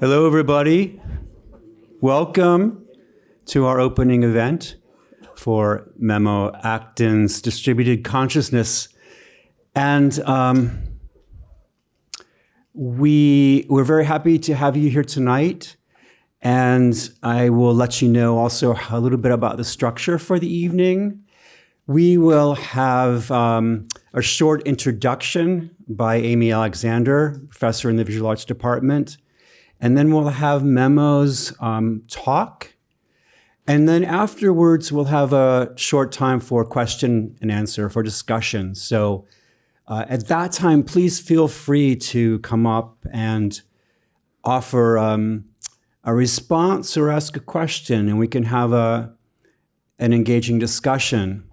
Hello, everybody. Welcome to our opening event for Memo Akten's Distributed Consciousness. And we're very happy to have you here tonight. And I will let you know also a little bit about the structure for the evening. We will have a short introduction by Amy Alexander, professor in the Visual Arts Department. And then we'll have Memo's talk. And then afterwards, we'll have a short time for question and answer, for discussion. So at that time, please feel free to come up and offer a response or ask a question, and we can have an engaging discussion.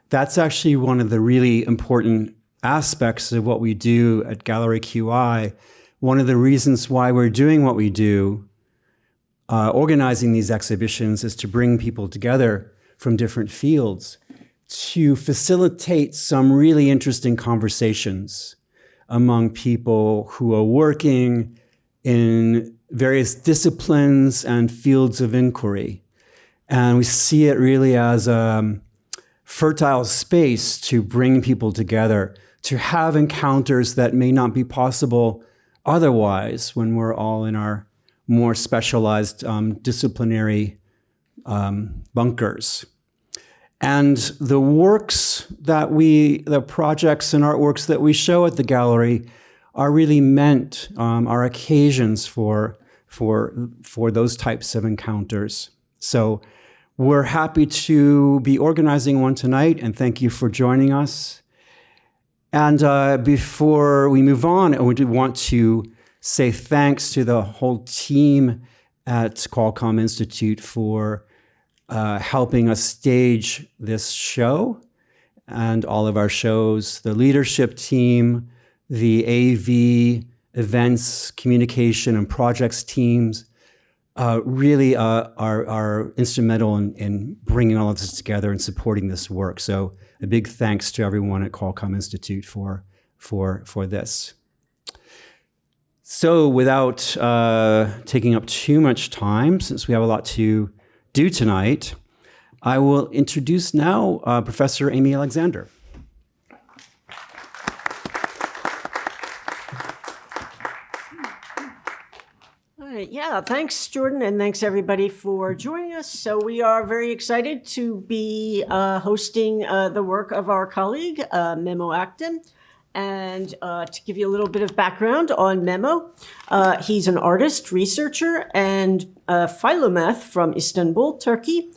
That's actually one of the really important aspects of what we do at Gallery QI. One of the reasons why we're doing what we do, organizing these exhibitions, is to bring people together from different fields to facilitate some really interesting conversations among people who are working in various disciplines and fields of inquiry. And we see it really as a fertile space to bring people together, to have encounters that may not be possible otherwise when we're all in our more specialized disciplinary bunkers. And the works that the projects and artworks that we show at the gallery are really meant, are occasions for those types of encounters. So we're happy to be organizing one tonight, and thank you for joining us. And before we move on, I would want to say thanks to the whole team at Qualcomm Institute for helping us stage this show and all of our shows, the leadership team, the AV, events, communication, and projects teams really are instrumental in bringing all of this together and supporting this work. So a big thanks to everyone at Qualcomm Institute for this. So without taking up too much time, since we have a lot to do tonight, I will introduce now Professor Amy Alexander. Yeah, thanks, Jordan, and thanks, everybody, for joining us. So we are very excited to be hosting the work of our colleague, Memo Akten. And to give you a little bit of background on Memo, he's an artist, researcher, and philomath from Istanbul, Turkey.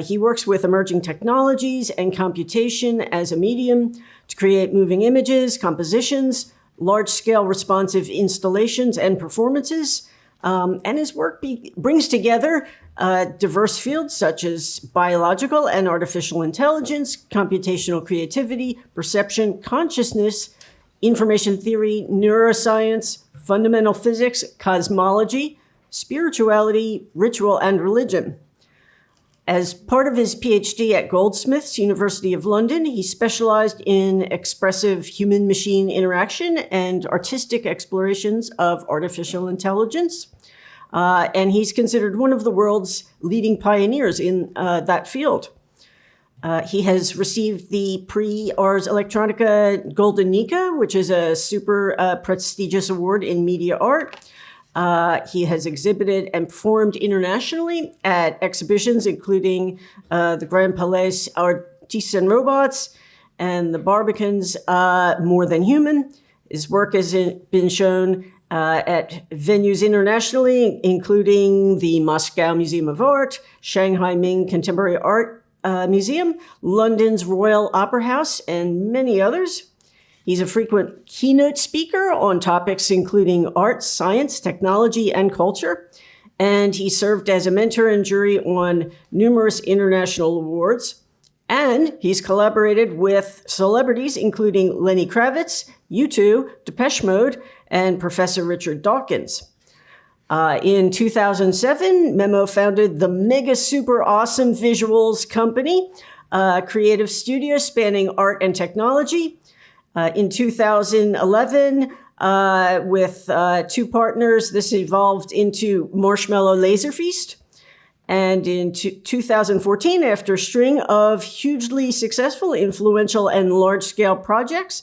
He works with emerging technologies and computation as a medium to create moving images, compositions, large-scale responsive installations, and performances. And his work brings together diverse fields such as biological and artificial intelligence, computational creativity, perception, consciousness, information theory, neuroscience, fundamental physics, cosmology, spirituality, ritual, and religion. As part of his Ph.D. at Goldsmiths University of London, he specialized in expressive human-machine interaction and artistic explorations of artificial intelligence. And he's considered one of the world's leading pioneers in that field. He has received the Prix Ars Electronica Golden Nica, which is a super prestigious award in media art. He has exhibited and performed internationally at exhibitions including the Grand Palais Artistes and Robots and the Barbicans More Than Human. His work has been shown at venues internationally, including the Moscow Museum of Art, Shanghai Ming Contemporary Art Museum, London's Royal Opera House, and many others. He's a frequent keynote speaker on topics including art, science, technology, and culture. And he served as a mentor and jury on numerous international awards. And he's collaborated with celebrities including Lenny Kravitz, U2, Depeche Mode, and Professor Richard Dawkins. In 2007, Memo founded the mega super awesome visuals company, a creative studio spanning art and technology. In 2011, With two partners, this evolved into Marshmallow Laser Feast. And in 2014, after a string of hugely successful, influential, and large-scale projects,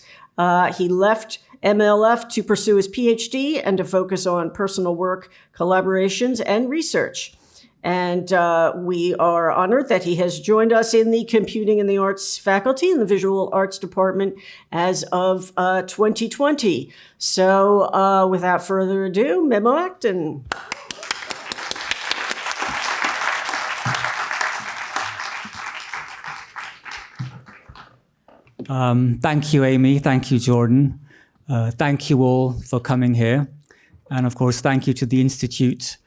he left MLF to pursue his Ph.D. and to focus on personal work, collaborations, and research. And we are honored that he has joined us in the Computing and the Arts faculty in the Visual Arts Department as of 2020. So without further ado, Memo Akten. Thank you, Amy. Thank you, Jordan. Thank you all for coming here. And of course, thank you to the Institute,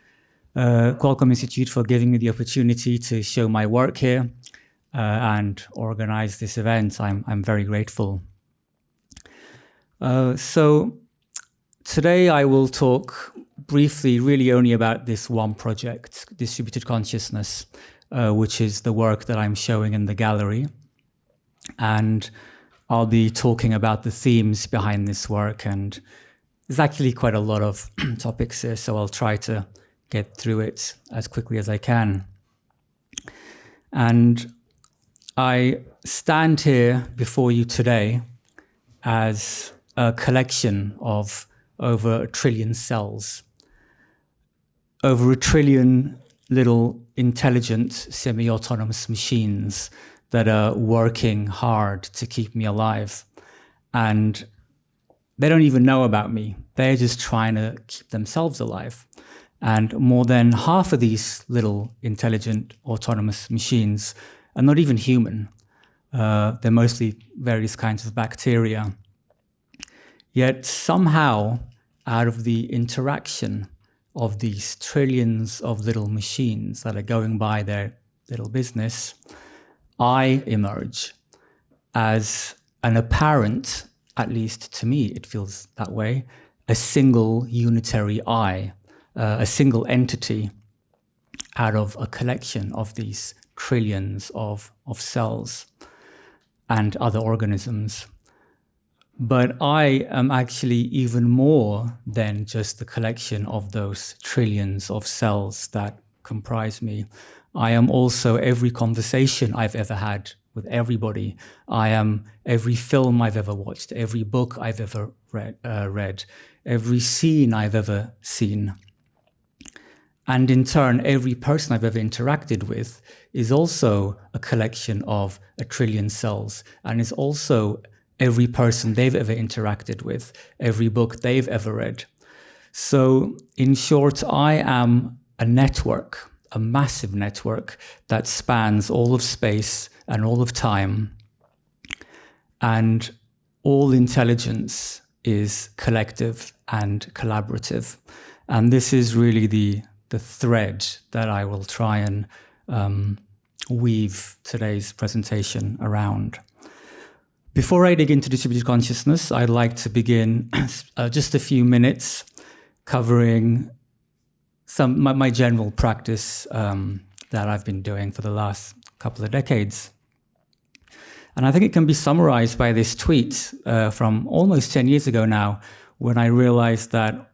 Qualcomm Institute, for giving me the opportunity to show my work here and organize this event. I'm very grateful. So today I will talk briefly really only about this one project, Distributed Consciousness, which is the work that I'm showing in the gallery. And I'll be talking about the themes behind this work, and there's actually quite a lot of topics here, so I'll try to get through it as quickly as I can. And I stand here before you today as a collection of over 1 trillion cells, over 1 trillion little intelligent semi-autonomous machines that are working hard to keep me alive. And they don't even know about me. They're just trying to keep themselves alive. And more than half of these little intelligent autonomous machines are not even human. They're mostly various kinds of bacteria. Yet somehow, out of the interaction of these trillions of little machines that are going by their little business, I emerge as an apparent, at least to me it feels that way, a single unitary I, a single entity out of a collection of these trillions of cells and other organisms. But I am actually even more than just the collection of those trillions of cells that comprise me. I am also every conversation I've ever had with everybody. I am every film I've ever watched, every book I've ever read, every scene I've ever seen. And in turn, every person I've ever interacted with is also a collection of 1 trillion cells, and is also every person they've ever interacted with, every book they've ever read. So in short, I am a network, a massive network that spans all of space and all of time. And all intelligence is collective and collaborative. And this is really the thread that I will try and weave today's presentation around. Before I dig into distributed consciousness, I'd like to begin just a few minutes covering my general practice that I've been doing for the last couple of decades. And I think it can be summarized by this tweet from almost 10 years ago now, when I realized that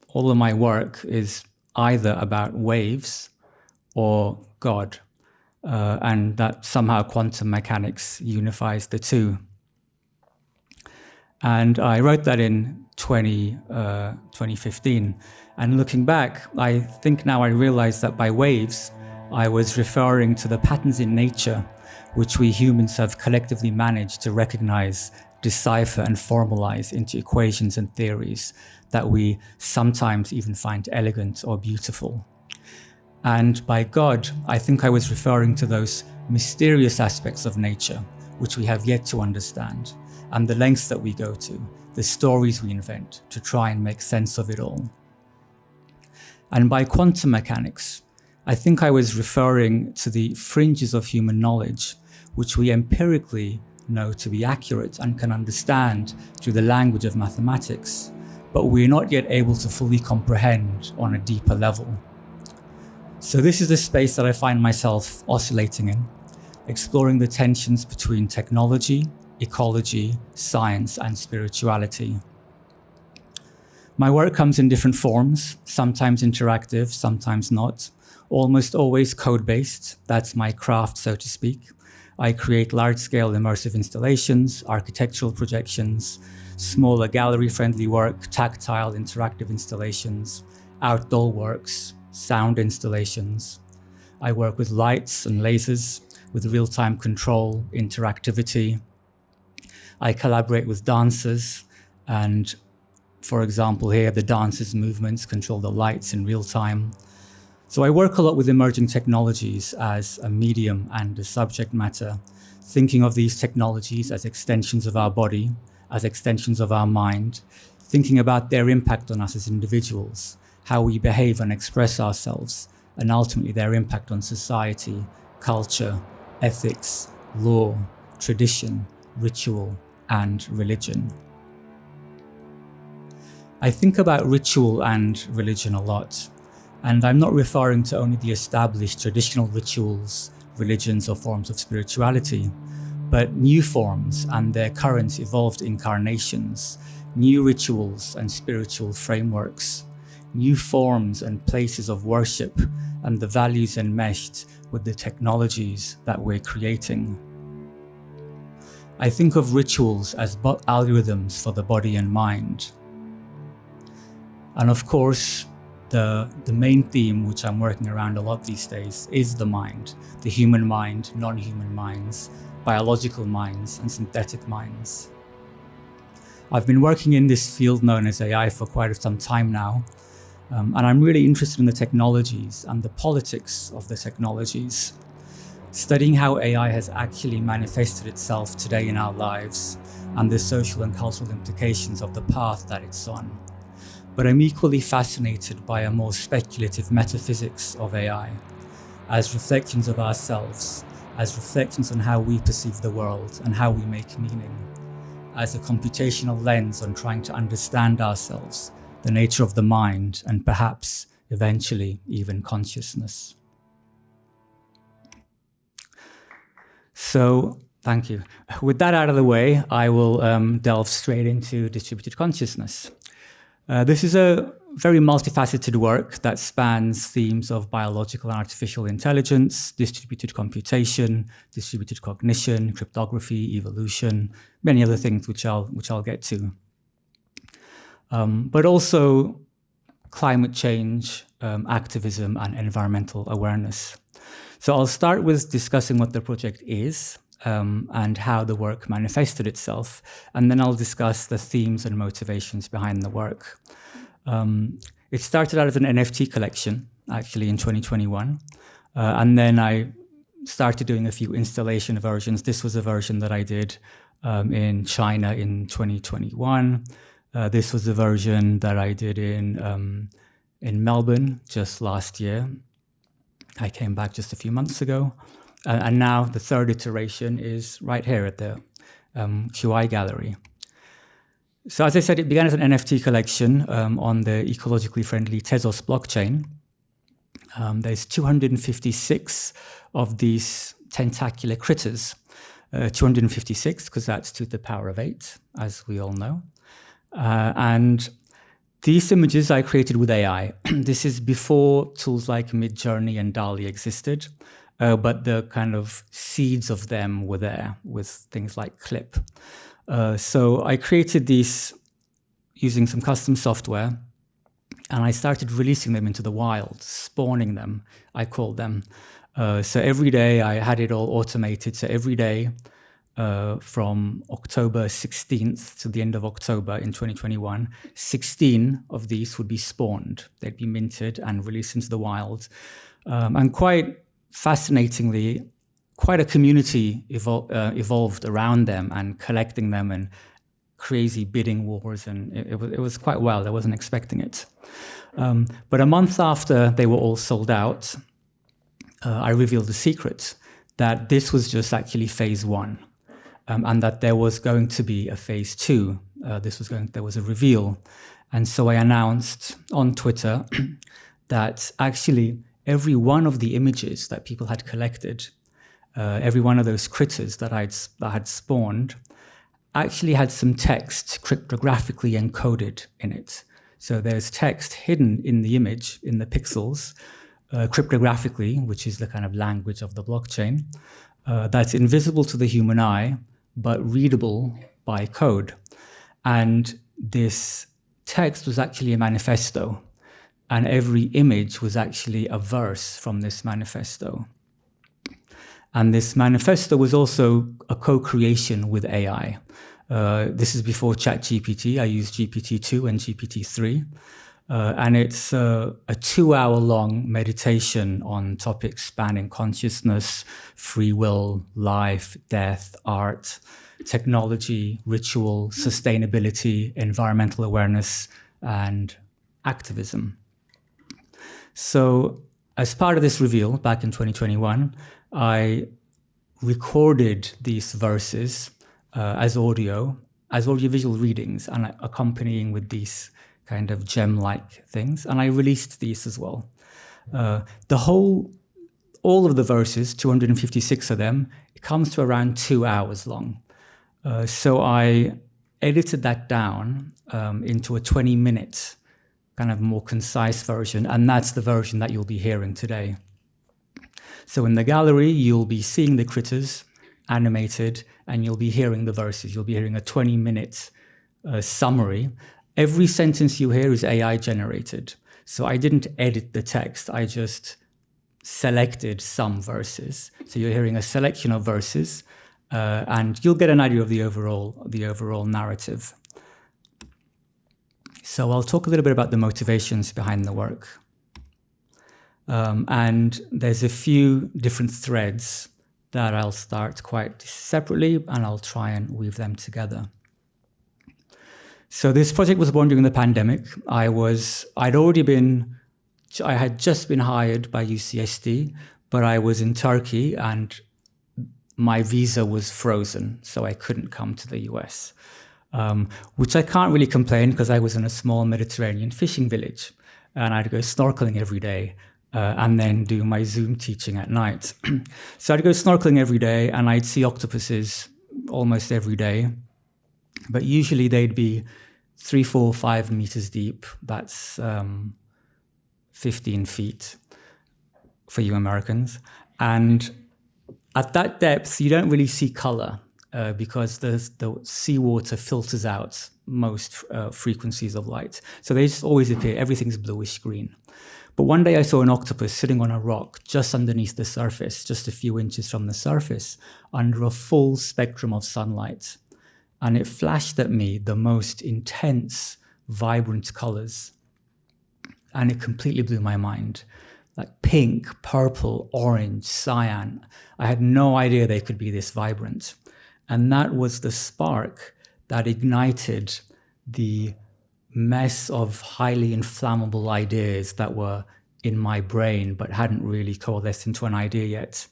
all of my work is either about waves or God, and that somehow quantum mechanics unifies the two. And I wrote that in 2015. And looking back, I think now I realize that by waves, I was referring to the patterns in nature which we humans have collectively managed to recognize, decipher, and formalize into equations and theories that we sometimes even find elegant or beautiful. And by God, I think I was referring to those mysterious aspects of nature which we have yet to understand, and the lengths that we go to, the stories we invent to try and make sense of it all. And by quantum mechanics, I think I was referring to the fringes of human knowledge, which we empirically know to be accurate and can understand through the language of mathematics, but we're not yet able to fully comprehend on a deeper level. So this is the space that I find myself oscillating in, exploring the tensions between technology, ecology, science, and spirituality. My work comes in different forms, sometimes interactive, sometimes not, almost always code-based. That's my craft, so to speak. I create large-scale immersive installations, architectural projections, smaller gallery-friendly work, tactile interactive installations, outdoor works, sound installations. I work with lights and lasers, with real-time control, interactivity. I collaborate with dancers, and for example here, the dancers' movements control the lights in real time. So I work a lot with emerging technologies as a medium and a subject matter, thinking of these technologies as extensions of our body, as extensions of our mind, thinking about their impact on us as individuals, how we behave and express ourselves, and ultimately their impact on society, culture, ethics, law, tradition, ritual, and religion. I think about ritual and religion a lot, and I'm not referring to only the established traditional rituals, religions, or forms of spirituality, but new forms and their current evolved incarnations, new rituals and spiritual frameworks, new forms and places of worship, and the values enmeshed with the technologies that we're creating. I think of rituals as algorithms for the body and mind. And of course, the main theme which I'm working around a lot these days is the mind, the human mind, non-human minds, biological minds, and synthetic minds. I've been working in this field known as AI for quite some time now, and I'm really interested in the technologies and the politics of the technologies, studying how AI has actually manifested itself today in our lives and the social and cultural implications of the path that it's on. But I'm equally fascinated by a more speculative metaphysics of AI, as reflections of ourselves, as reflections on how we perceive the world and how we make meaning, as a computational lens on trying to understand ourselves, the nature of the mind, and perhaps, eventually, even consciousness. So, thank you. With that out of the way, I will delve straight into distributed consciousness. This is a very multifaceted work that spans themes of biological and artificial intelligence, distributed computation, distributed cognition, cryptography, evolution, many other things which I'll get to. But also climate change, activism, and environmental awareness. So I'll start with discussing what the project is and how the work manifested itself, and then I'll discuss the themes and motivations behind the work. It started out as an NFT collection, actually, in 2021, and then I started doing a few installation versions. This was a version that I did in China in 2021. This was a version that I did in Melbourne just last year. I came back just a few months ago. And now the third iteration is right here at the QI gallery. So as I said, it began as an NFT collection on the ecologically friendly Tezos blockchain. There's 256 of these tentacular critters, 256 because that's to the power of 8, as we all know. And these images I created with AI. This is before tools like Midjourney and DALL-E existed. But the kind of seeds of them were there with things like Clip. So I created these using some custom software, and I started releasing them into the wild, spawning them, I called them. So every day I had it all automated. So every day from October 16th to the end of October in 2021, 16 of these would be spawned. They'd be minted and released into the wild. And quite fascinatingly, quite a community evolved around them and collecting them, and crazy bidding wars, and it was quite wild. I wasn't expecting it. But a month after they were all sold out, I revealed the secret that this was just actually phase 1, and that there was going to be a phase 2. There was a reveal, and so I announced on Twitter that actually every one of the images that people had collected, every one of those critters that I had spawned, actually had some text cryptographically encoded in it. So there's text hidden in the image, in the pixels, cryptographically, which is the kind of language of the blockchain, that's invisible to the human eye, but readable by code. And this text was actually a manifesto, and every image was actually a verse from this manifesto. And this manifesto was also a co-creation with AI. This is before ChatGPT. I used GPT-2 and GPT-3. And it's a 2-hour-long meditation on topics spanning consciousness, free will, life, death, art, technology, ritual, sustainability, environmental awareness, and activism. So as part of this reveal back in 2021, I recorded these verses as audiovisual readings, and accompanying with these kind of gem-like things, and I released these as well. All of the verses, 256 of them, it comes to around 2 hours long. So I edited that down into a 20-minute kind of more concise version, and that's the version that you'll be hearing today. So in the gallery, you'll be seeing the critters animated, and you'll be hearing the verses. You'll be hearing a 20-minute summary. Every sentence you hear is AI generated. So I didn't edit the text. I just selected some verses. So you're hearing a selection of verses, and you'll get an idea of the overall narrative. So I'll talk a little bit about the motivations behind the work. And there's a few different threads that I'll start quite separately, and I'll try and weave them together. So this project was born during the pandemic. I had just been hired by UCSD, but I was in Turkey and my visa was frozen, so I couldn't come to the US, which I can't really complain because I was in a small Mediterranean fishing village and I'd go snorkeling every day. And then do my Zoom teaching at night. So I'd go snorkeling every day and I'd see octopuses almost every day. But usually they'd be 3, 4, 5 meters deep. That's 15 feet for you Americans. And at that depth, you don't really see color because the seawater filters out most frequencies of light. So they just always appear, everything's bluish green. But one day I saw an octopus sitting on a rock just underneath the surface, just a few inches from the surface, under a full spectrum of sunlight. And it flashed at me the most intense, vibrant colors. And it completely blew my mind. Like pink, purple, orange, cyan. I had no idea they could be this vibrant. And that was the spark that ignited the mess of highly inflammable ideas that were in my brain but hadn't really coalesced into an idea yet.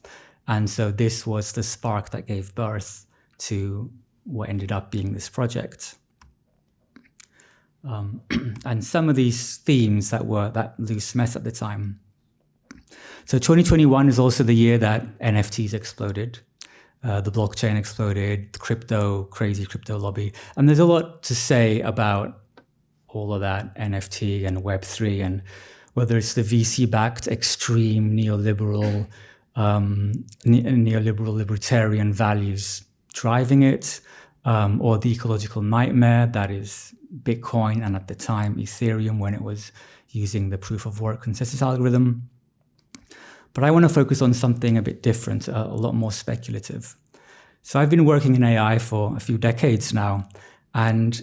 And so this was the spark that gave birth to what ended up being this project. And some of these themes that were that loose mess at the time. So 2021 is also the year that NFTs exploded. The blockchain exploded, the crazy crypto lobby. And there's a lot to say about all of that, NFT and Web3, and whether it's the VC-backed extreme neoliberal libertarian values driving it, or the ecological nightmare that is Bitcoin and at the time Ethereum when it was using the proof of work consensus algorithm. But I want to focus on something a bit different, a lot more speculative. So I've been working in AI for a few decades now, and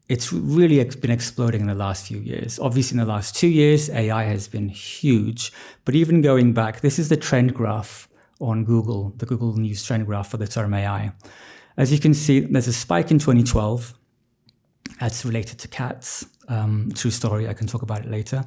it's really been exploding in the last few years. Obviously, in the last 2 years, AI has been huge. But even going back, this is the trend graph on Google, the Google News trend graph for the term AI. As you can see, there's a spike in 2012 that's related to cats. True story, I can talk about it later.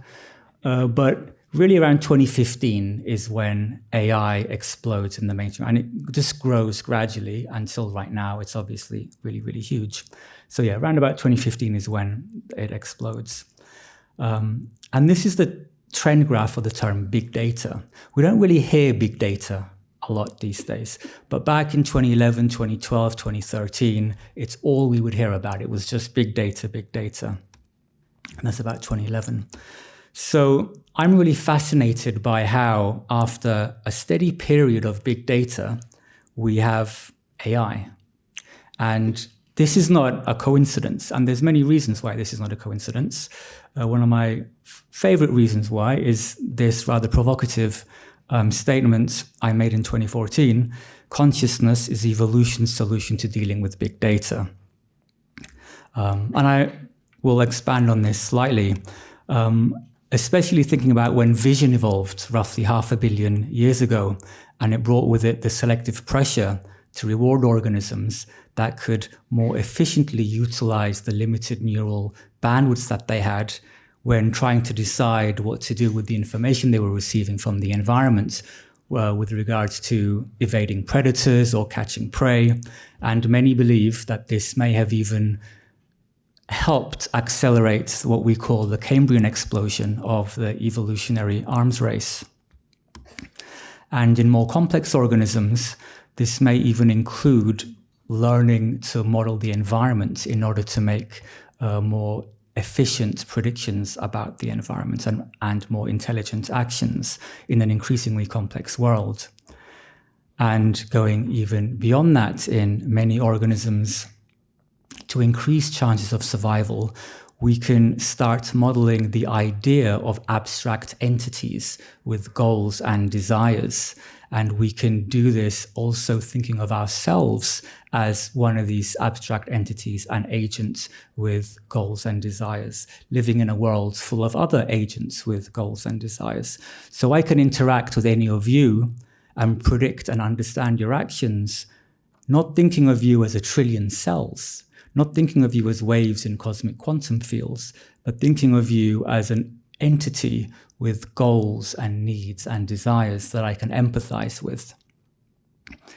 But really around 2015 is when AI explodes in the mainstream. And it just grows gradually until right now, it's obviously really, really huge. So yeah, around about 2015 is when it explodes. And this is the trend graph for the term big data. We don't really hear big data a lot these days. But back in 2011, 2012, 2013, it's all we would hear about. It was just big data, big data. And that's about 2011. So I'm really fascinated by how, after a steady period of big data, we have AI. And this is not a coincidence. And there's many reasons why this is not a coincidence. One of my favorite reasons why is this rather provocative statement I made in 2014: consciousness is evolution's solution to dealing with big data. And I will expand on this slightly, especially thinking about when vision evolved roughly 500 million years ago, and it brought with it the selective pressure to reward organisms that could more efficiently utilize the limited neural bandwidths that they had when trying to decide what to do with the information they were receiving from the environment, with regards to evading predators or catching prey. And many believe that this may have even helped accelerate what we call the Cambrian explosion of the evolutionary arms race. And in more complex organisms, this may even include learning to model the environment in order to make more efficient predictions about the environment and more intelligent actions in an increasingly complex world. And going even beyond that, in many organisms, to increase chances of survival, we can start modeling the idea of abstract entities with goals and desires. And we can do this also thinking of ourselves as one of these abstract entities and agents with goals and desires, living in a world full of other agents with goals and desires. So I can interact with any of you and predict and understand your actions, not thinking of you as a trillion cells, not thinking of you as waves in cosmic quantum fields, but thinking of you as an entity with goals and needs and desires that I can empathize with.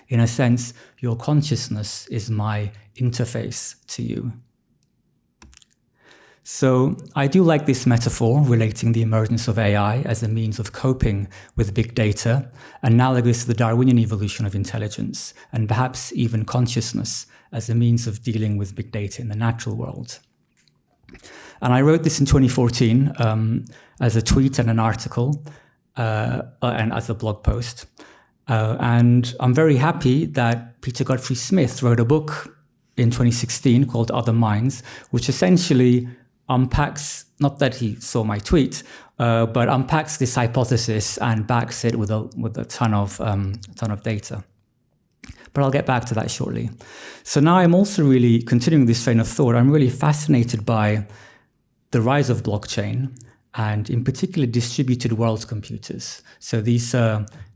In a sense, your consciousness is my interface to you. So I do like this metaphor relating the emergence of AI as a means of coping with big data, analogous to the Darwinian evolution of intelligence, and perhaps even consciousness as a means of dealing with big data in the natural world. And I wrote this in 2014 as a tweet and an article and as a blog post. And I'm very happy that Peter Godfrey Smith wrote a book in 2016 called Other Minds, which essentially unpacks, not that he saw my tweet, but unpacks this hypothesis and backs it with a ton of data. But I'll get back to that shortly. So now I'm also really continuing this train of thought. I'm really fascinated by the rise of blockchain, and in particular distributed world computers. So these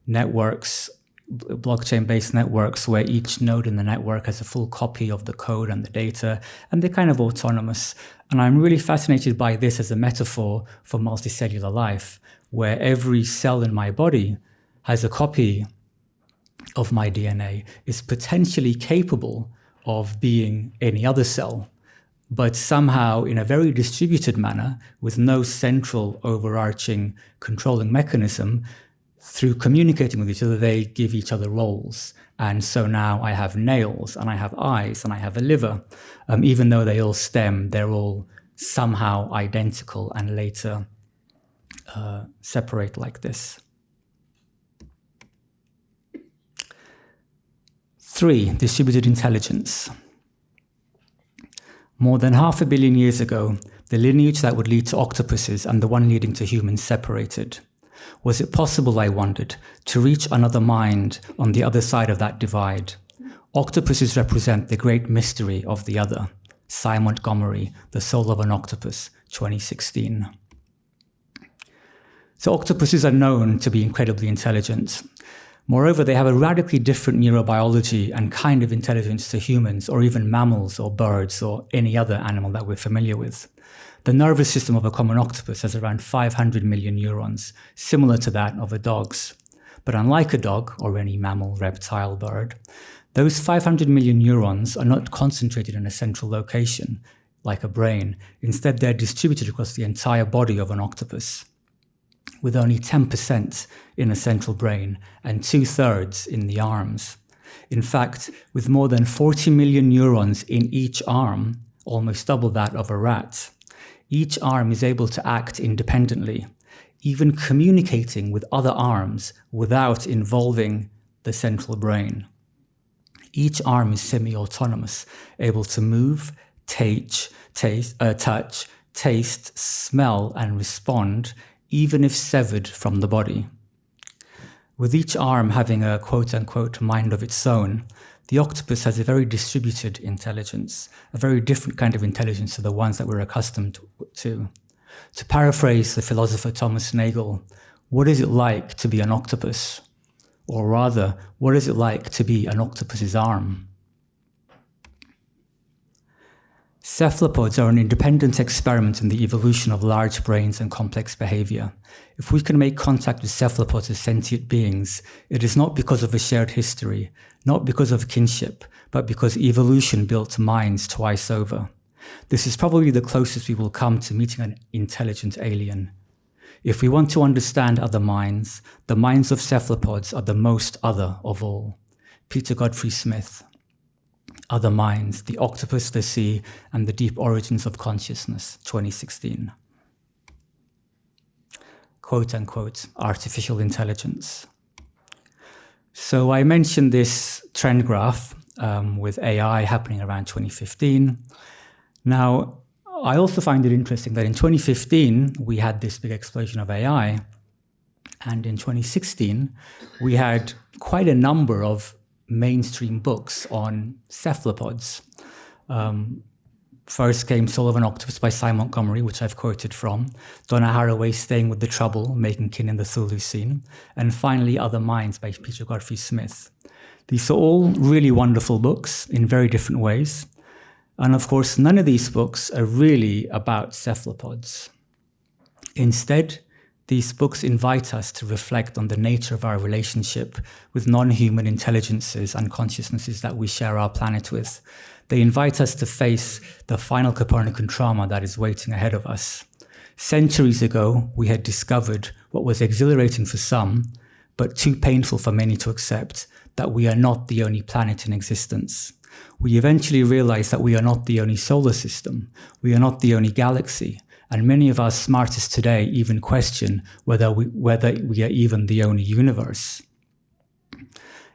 networks, blockchain-based networks, where each node in the network has a full copy of the code and the data, and they're kind of autonomous. And I'm really fascinated by this as a metaphor for multicellular life, where every cell in my body has a copy of my DNA, is potentially capable of being any other cell, but somehow in a very distributed manner, with no central overarching controlling mechanism, through communicating with each other, they give each other roles. And so now I have nails, and I have eyes, and I have a liver. Even though they all stem, they're all somehow identical and later separate like this. 3, distributed intelligence. More than 500 million years ago, the lineage that would lead to octopuses and the one leading to humans separated. Was it possible, I wondered, to reach another mind on the other side of that divide? Octopuses represent the great mystery of the other. Cy Montgomery, The Soul of an Octopus, 2016. So octopuses are known to be incredibly intelligent. Moreover, they have a radically different neurobiology and kind of intelligence to humans, or even mammals or birds or any other animal that we're familiar with. The nervous system of a common octopus has around 500 million neurons, similar to that of a dog's. But unlike a dog or any mammal, reptile, bird, those 500 million neurons are not concentrated in a central location, like a brain. Instead, they're distributed across the entire body of an octopus, with only 10% in a central brain and 2/3 in the arms. In fact, with more than 40 million neurons in each arm, almost double that of a rat. Each arm is able to act independently, even communicating with other arms without involving the central brain. Each arm is semi-autonomous, able to move, touch, taste, smell, and respond, even if severed from the body. With each arm having a quote-unquote mind of its own, the octopus has a very distributed intelligence, a very different kind of intelligence to the ones that we're accustomed to. To paraphrase the philosopher Thomas Nagel, what is it like to be an octopus? Or rather, what is it like to be an octopus's arm? Cephalopods are an independent experiment in the evolution of large brains and complex behavior. If we can make contact with cephalopods as sentient beings, it is not because of a shared history, not because of kinship, but because evolution built minds twice over. This is probably the closest we will come to meeting an intelligent alien. If we want to understand other minds, the minds of cephalopods are the most other of all. Peter Godfrey Smith. Other Minds, The Octopus, the Sea, and the Deep Origins of Consciousness, 2016. Quote-unquote, artificial intelligence. So I mentioned this trend graph with AI happening around 2015. Now, I also find it interesting that in 2015, we had this big explosion of AI, and in 2016, we had quite a number of mainstream books on cephalopods. First came Soul of an Octopus by Cy Montgomery, which I've quoted from, Donna Haraway's Staying with the Trouble, Making Kin in the Thulu Scene, and finally Other Minds by Peter Godfrey Smith. These are all really wonderful books in very different ways. And of course, none of these books are really about cephalopods. Instead, these books invite us to reflect on the nature of our relationship with non-human intelligences and consciousnesses that we share our planet with. They invite us to face the final Copernican trauma that is waiting ahead of us. Centuries ago, we had discovered what was exhilarating for some, but too painful for many to accept, that we are not the only planet in existence. We eventually realized that we are not the only solar system, we are not the only galaxy, and many of our smartest today even question whether we are even the only universe.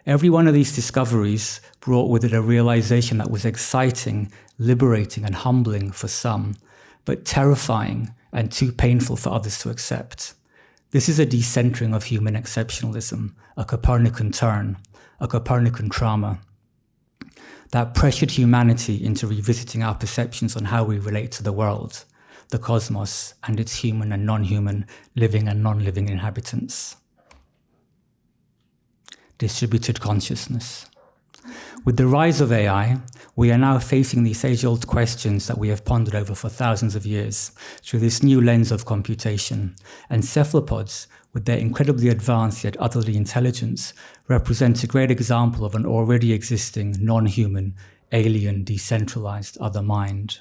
Every one of these discoveries brought with it a realization that was exciting, liberating, and humbling for some, but terrifying and too painful for others to accept. This is a decentering of human exceptionalism, a Copernican turn, a Copernican trauma that pressured humanity into revisiting our perceptions on how we relate to the world, the cosmos, and its human and non-human, living and non-living inhabitants. Distributed consciousness. With the rise of AI, we are now facing these age-old questions that we have pondered over for thousands of years through this new lens of computation. And cephalopods, with their incredibly advanced yet utterly intelligence, represent a great example of an already existing, non-human, alien, decentralized other mind.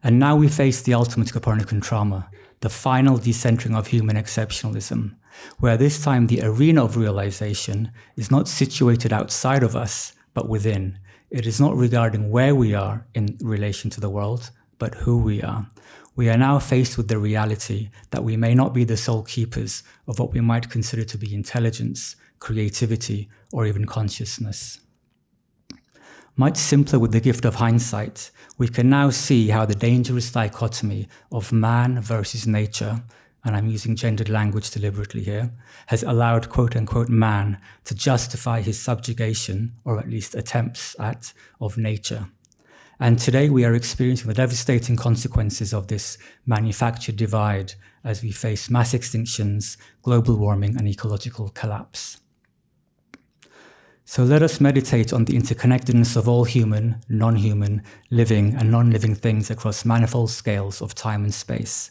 And now we face the ultimate Copernican trauma, the final decentering of human exceptionalism, where this time the arena of realization is not situated outside of us, but within. It is not regarding where we are in relation to the world, but who we are. We are now faced with the reality that we may not be the sole keepers of what we might consider to be intelligence, creativity, or even consciousness. Much simpler with the gift of hindsight, we can now see how the dangerous dichotomy of man versus nature, and I'm using gendered language deliberately here, has allowed quote-unquote man to justify his subjugation, or at least attempts at, of nature. And today we are experiencing the devastating consequences of this manufactured divide as we face mass extinctions, global warming, and ecological collapse. So let us meditate on the interconnectedness of all human, non-human, living and non-living things across manifold scales of time and space.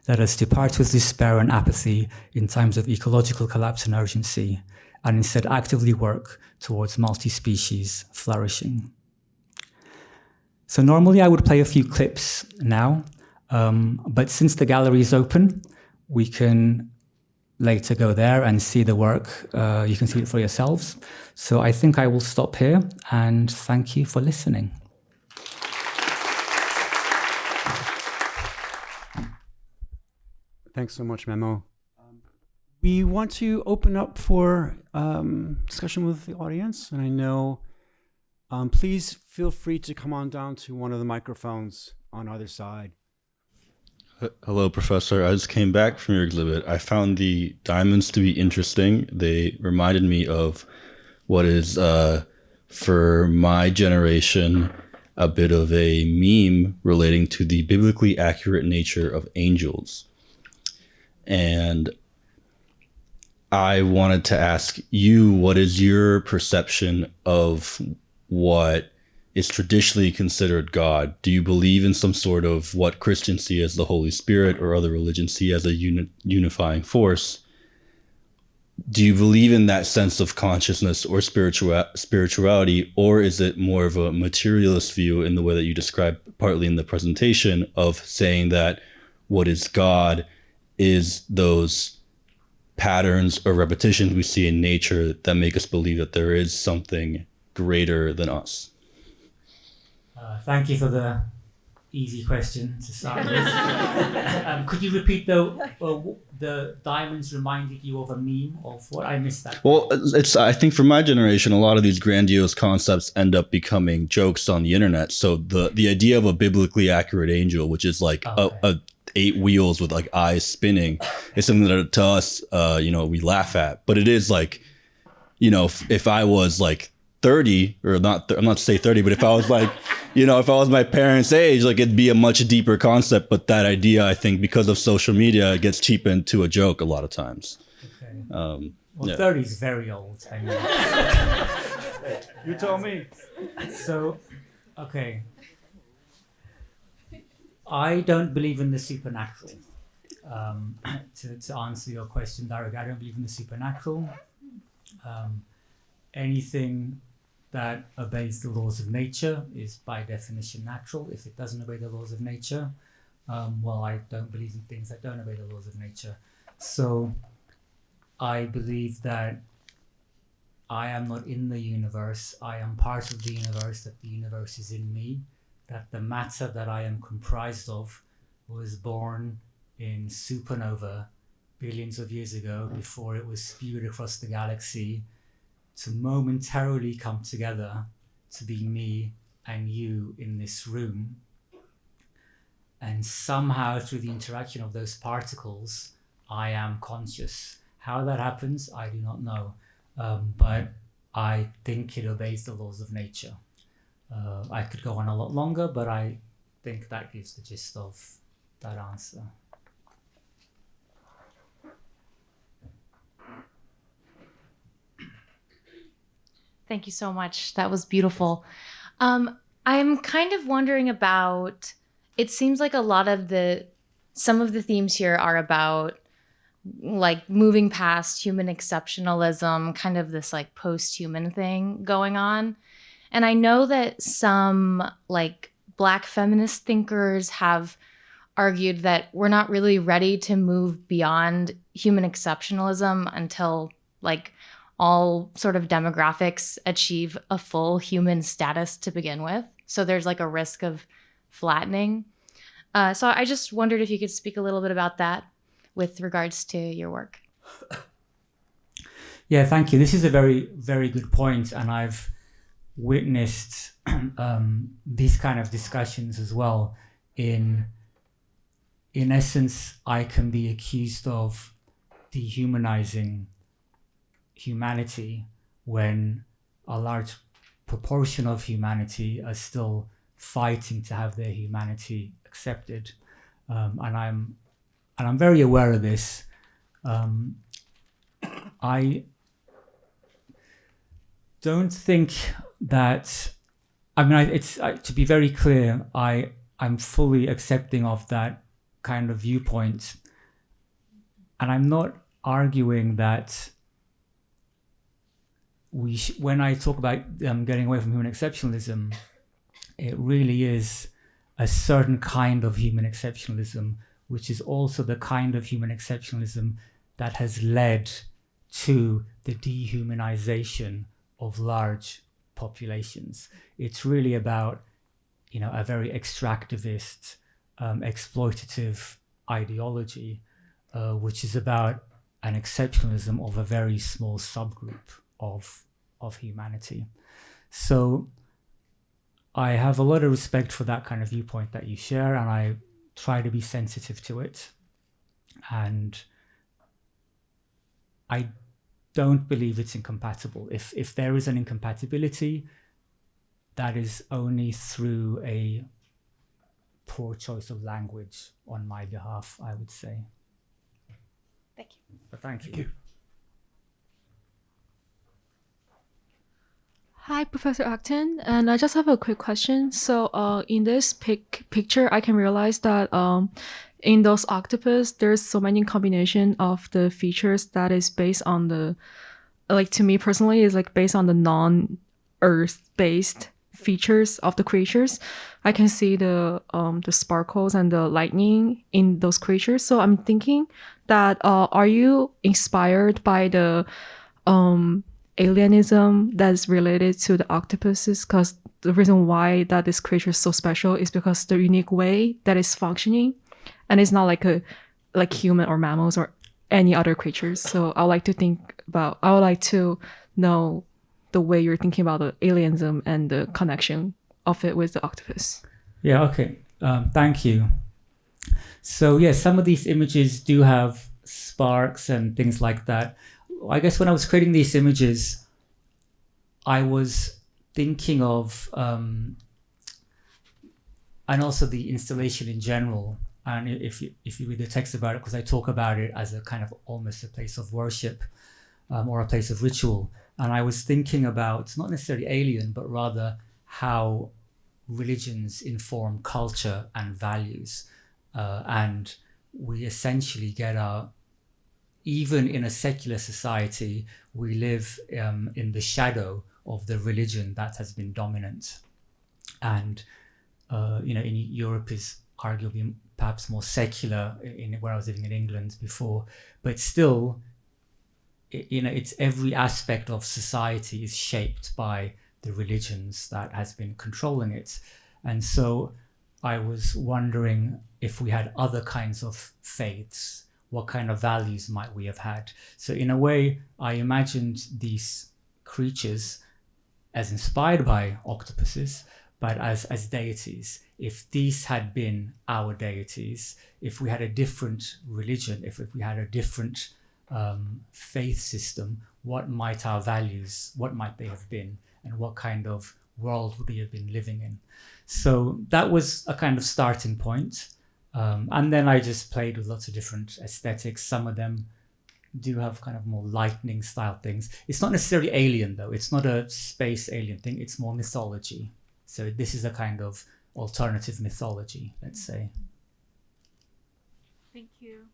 Let us depart with despair and apathy in times of ecological collapse and urgency, and instead actively work towards multi-species flourishing. So normally I would play a few clips now, but since the gallery is open, we can later go there and see the work. You can see it for yourselves. So I think I will stop here and thank you for listening. Thanks so much, Memo. We want to open up for discussion with the audience, and I know, please feel free to come on down to one of the microphones on either side. Hello, Professor. I just came back from your exhibit. I found the diamonds to be interesting. They reminded me of what is, for my generation, a bit of a meme relating to the biblically accurate nature of angels. And I wanted to ask you, what is your perception of what is traditionally considered God? Do you believe in some sort of what Christians see as the Holy Spirit or other religions see as a unifying force? Do you believe in that sense of consciousness or spirituality, or is it more of a materialist view in the way that you described partly in the presentation of saying that what is God is those patterns or repetitions we see in nature that make us believe that there is something greater than us? Thank you for the easy question to start with. Could you repeat the diamonds reminded you of a meme of what? I missed that. Well, I think for my generation, a lot of these grandiose concepts end up becoming jokes on the internet. So the idea of a biblically accurate angel, which is like a 8 wheels with like eyes spinning, is something that to us, we laugh at. But it is like, if I was like 30 or not, I'm not to say 30, but if I was like, if I was my parents' age, like it'd be a much deeper concept. But that idea, I think, because of social media, it gets cheapened to a joke a lot of times. Okay. 30 is very old. I know. You told me. So, okay. I don't believe in the supernatural. To answer your question directly, I don't believe in the supernatural. Anything that obeys the laws of nature is by definition natural. If it doesn't obey the laws of nature, I don't believe in things that don't obey the laws of nature. So I believe that I am not in the universe. I am part of the universe, that the universe is in me, that the matter that I am comprised of was born in supernova billions of years ago before it was spewed across the galaxy to momentarily come together to be me and you in this room. And somehow through the interaction of those particles, I am conscious. How that happens, I do not know. But I think it obeys the laws of nature. I could go on a lot longer, but I think that gives the gist of that answer. Thank you so much. That was beautiful. I'm kind of wondering about, it seems like some of the themes here are about like moving past human exceptionalism, kind of this like post-human thing going on. And I know that some like Black feminist thinkers have argued that we're not really ready to move beyond human exceptionalism until like all sort of demographics achieve a full human status to begin with. So there's like a risk of flattening. So I just wondered if you could speak a little bit about that with regards to your work. Yeah, thank you. This is a very, very good point. And I've witnessed these kind of discussions as well. In essence, I can be accused of dehumanizing humanity when a large proportion of humanity are still fighting to have their humanity accepted, and I'm very aware of this. I don't think that, to be very clear, I'm fully accepting of that kind of viewpoint, and I'm not arguing that when I talk about getting away from human exceptionalism, it really is a certain kind of human exceptionalism, which is also the kind of human exceptionalism that has led to the dehumanization of large populations. It's really about, a very extractivist, exploitative ideology. which is about an exceptionalism of a very small subgroup of humanity. So I have a lot of respect for that kind of viewpoint that you share, and I try to be sensitive to it. And I don't believe it's incompatible. If there is an incompatibility, that is only through a poor choice of language on my behalf, I would say. Thank you. But thank you. Hi, Professor Akten, and I just have a quick question. So, in this picture, I can realize that in those octopus, there's so many combination of the features that is based on the, like to me personally, is like based on the non-Earth-based features of the creatures. I can see the sparkles and the lightning in those creatures. So I'm thinking that are you inspired by the alienism that's related to the octopuses? Because the reason why that this creature is so special is because the unique way that it's functioning, and it's not like human or mammals or any other creatures. So I would like to know the way you're thinking about the alienism and the connection of it with the octopus. Yeah, okay. Thank you. So yeah, some of these images do have sparks and things like that. I guess when I was creating these images, I was thinking of, and also the installation in general. And if you read the text about it, because I talk about it as a kind of almost a place of worship or a place of ritual. And I was thinking about not necessarily alien, but rather how religions inform culture and values. And we essentially get even in a secular society, we live in the shadow of the religion that has been dominant. And, in Europe is arguably perhaps more secular in where I was living in England before, but still, it's every aspect of society is shaped by the religions that has been controlling it. And so I was wondering if we had other kinds of faiths, what kind of values might we have had? So in a way, I imagined these creatures as inspired by octopuses, but as deities. If these had been our deities, if we had a different religion, if we had a different faith system, what might our values, what might they have been? And what kind of world would we have been living in? So that was a kind of starting point. And then I just played with lots of different aesthetics. Some of them do have kind of more lightning style things. It's not necessarily alien though. It's not a space alien thing. It's more mythology. So this is a kind of alternative mythology, let's say. Thank you.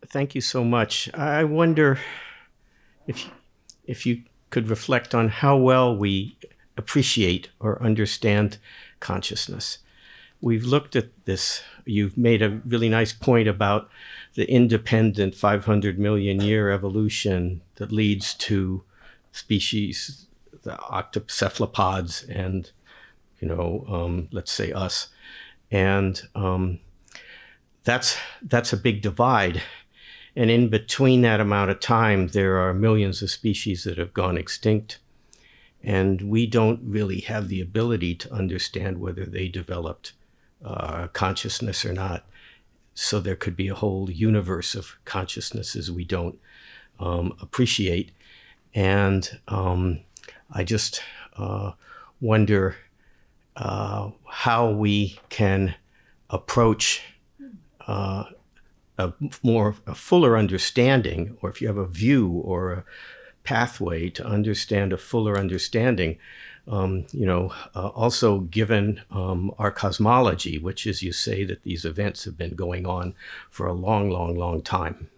Thank you so much. I wonder if you could reflect on how well we appreciate or understand consciousness. We've looked at this. You've made a really nice point about the independent 500 million year evolution that leads to species, the cephalopods, and let's say us, and that's a big divide. And in between that amount of time, there are millions of species that have gone extinct. And we don't really have the ability to understand whether they developed consciousness or not. So there could be a whole universe of consciousnesses we don't appreciate. And I just wonder how we can approach a fuller understanding, or if you have a view or a pathway to understand a fuller understanding, also given our cosmology, which is, you say that these events have been going on for a long, long, long time.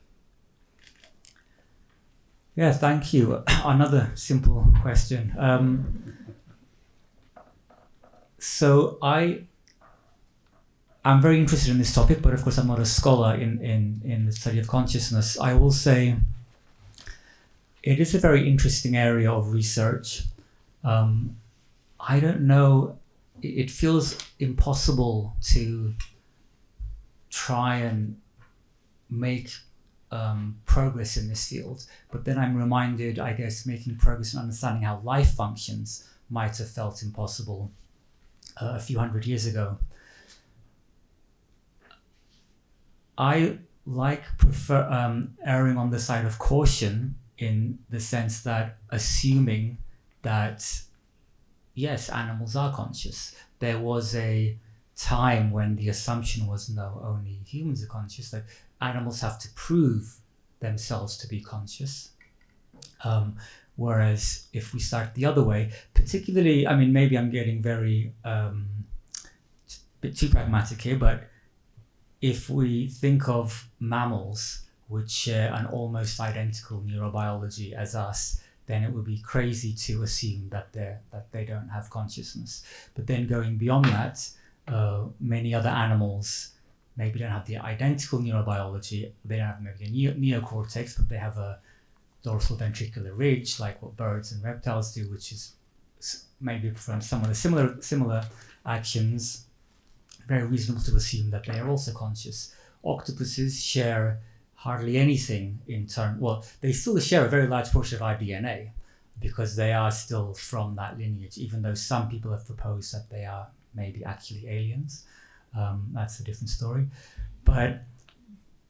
Yeah, thank you. Another simple question. So I'm very interested in this topic, but of course I'm not a scholar in the study of consciousness. I will say it is a very interesting area of research. I don't know, it feels impossible to try and make progress in this field. But then I'm reminded, I guess, making progress in understanding how life functions might have felt impossible a few hundred years ago. I prefer erring on the side of caution in the sense that assuming that, yes, animals are conscious. There was a time when the assumption was no, only humans are conscious, that animals have to prove themselves to be conscious. Whereas if we start the other way, particularly, I mean, maybe I'm getting very bit too pragmatic here, but if we think of mammals which share an almost identical neurobiology as us, then it would be crazy to assume that they don't have consciousness. But then going beyond that, many other animals maybe don't have the identical neurobiology. They don't have maybe a neocortex, but they have a dorsal ventricular ridge, like what birds and reptiles do, which is maybe from some of the similar actions, very reasonable to assume that they are also conscious. Octopuses share hardly anything in terms, well, they still share a very large portion of our DNA because they are still from that lineage, even though some people have proposed that they are maybe actually aliens. That's a different story. But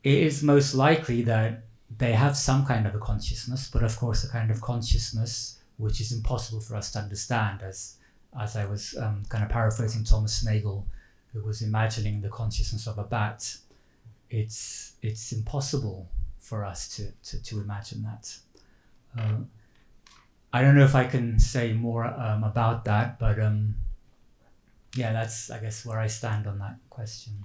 it is most likely that they have some kind of a consciousness, but of course a kind of consciousness which is impossible for us to understand, as I was kind of paraphrasing Thomas Nagel, who was imagining the consciousness of a bat. It's impossible for us to imagine that. I don't know if I can say more about that, but yeah, that's, I guess, where I stand on that question.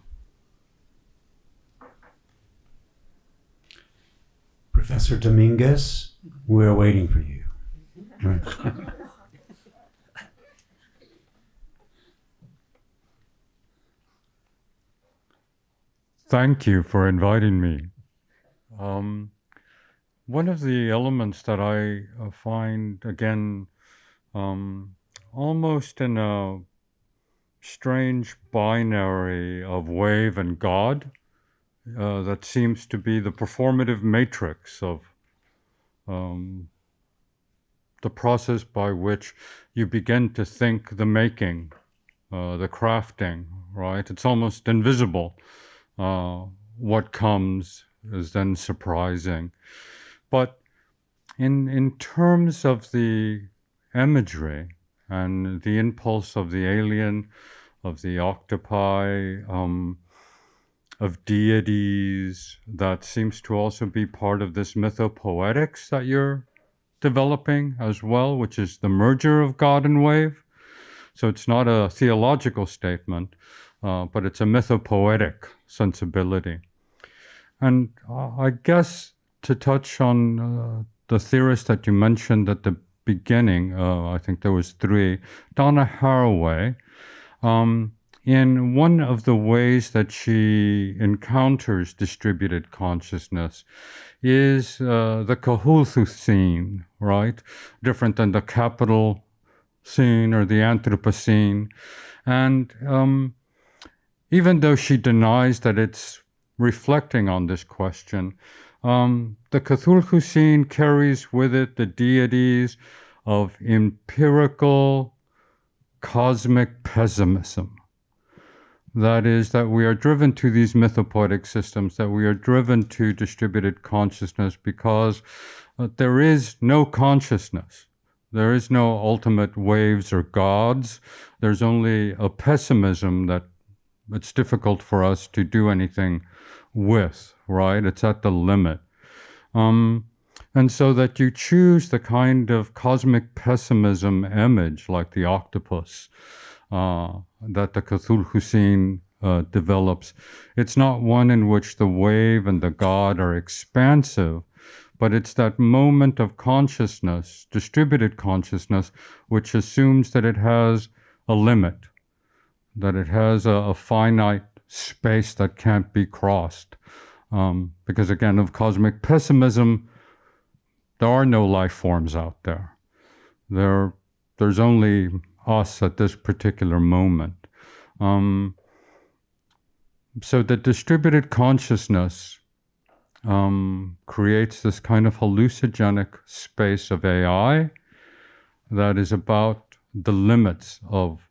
Professor Dominguez, we're waiting for you. Thank you for inviting me. One of the elements that I find, again, almost in a strange binary of wave and God, that seems to be the performative matrix of the process by which you begin to think the making, the crafting, right? It's almost invisible. What comes is then surprising. But in terms of the imagery and the impulse of the alien, of the octopi, of deities, that seems to also be part of this mythopoetics that you're developing as well, which is the merger of God and wave. So it's not a theological statement, but it's a mythopoetic sensibility. And I guess to touch on the theorist that you mentioned at the beginning, I think there was 3, Donna Haraway, in one of the ways that she encounters distributed consciousness is the Cahuthuscene, right? Different than the capital scene or the Anthropocene. And even though she denies that it's reflecting on this question, the Cthulhu carries with it the deities of empirical cosmic pessimism. That is, that we are driven to these mythopoetic systems, that we are driven to distributed consciousness because there is no consciousness. There is no ultimate waves or gods. There's only a pessimism that it's difficult for us to do anything with, right? It's at the limit. And so that you choose the kind of cosmic pessimism image, like the octopus, that the Cthulhu develops. It's not one in which the wave and the God are expansive, but it's that moment of consciousness, distributed consciousness, which assumes that it has a limit, that it has a finite space that can't be crossed. Because again, of cosmic pessimism, There are no life forms out there. There's only us at this particular moment. So the distributed consciousness creates this kind of hallucinogenic space of AI that is about the limits of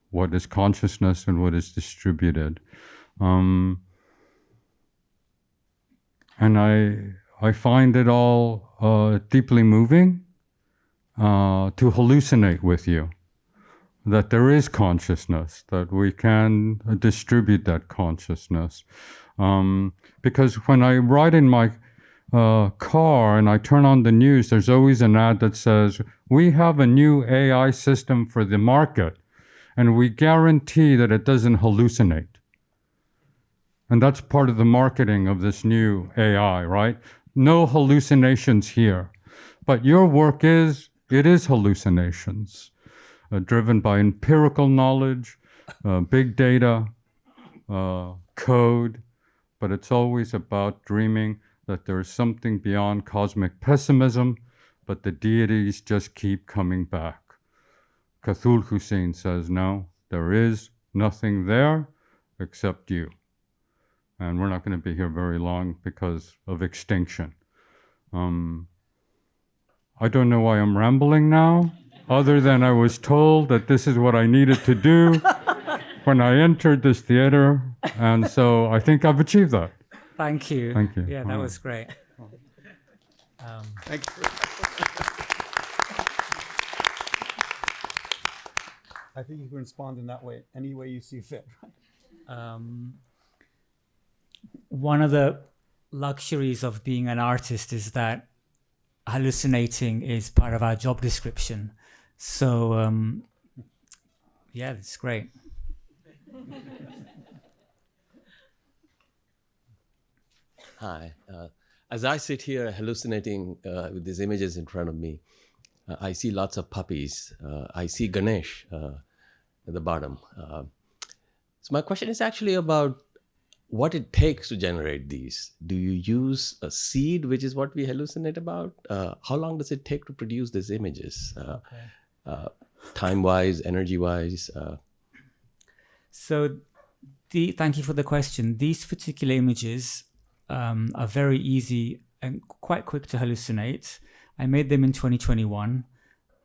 what is consciousness and what is distributed. And I find it all deeply moving to hallucinate with you that there is consciousness, that we can distribute that consciousness. Because when I ride in my car and I turn on the news, there's always an ad that says, we have a new AI system for the market, and we guarantee that it doesn't hallucinate. And that's part of the marketing of this new AI, right? No hallucinations here. But your work it is hallucinations, driven by empirical knowledge, big data, code, but it's always about dreaming that there is something beyond cosmic pessimism, but the deities just keep coming back. Cthulhu Hussein says, no, there is nothing there except you. And we're not going to be here very long because of extinction. I don't know why I'm rambling now, other than I was told that this is what I needed to do when I entered this theater, and so I think I've achieved that. Thank you. Thank you. Yeah, that was great. Thank you. I think you can respond in that way, any way you see fit. One of the luxuries of being an artist is that hallucinating is part of our job description. So, yeah, it's great. Hi. As I sit here hallucinating with these images in front of me, I see lots of puppies. I see Ganesh at the bottom. So my question is actually about what it takes to generate these. Do you use a seed, which is what we hallucinate about? How long does it take to produce these images? Time-wise, energy-wise? So, thank you for the question. These particular images are very easy and quite quick to hallucinate. I made them in 2021.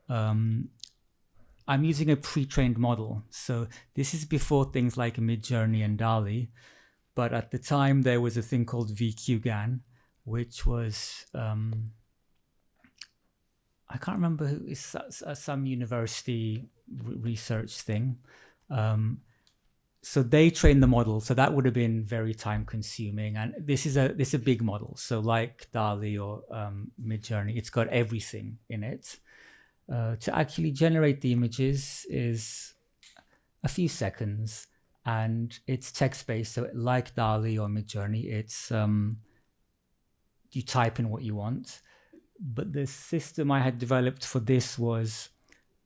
I'm using a pre-trained model. So this is before things like Midjourney and DALL-E. But at the time, there was a thing called VQGAN, which was, I can't remember who, it's some university research thing. So they trained the model. So that would have been very time consuming. And this is a big model. So like DALL-E or Midjourney, it's got everything in it. To actually generate the images is a few seconds, and it's text-based. So like DALL-E or Midjourney, it's you type in what you want. But the system I had developed for this was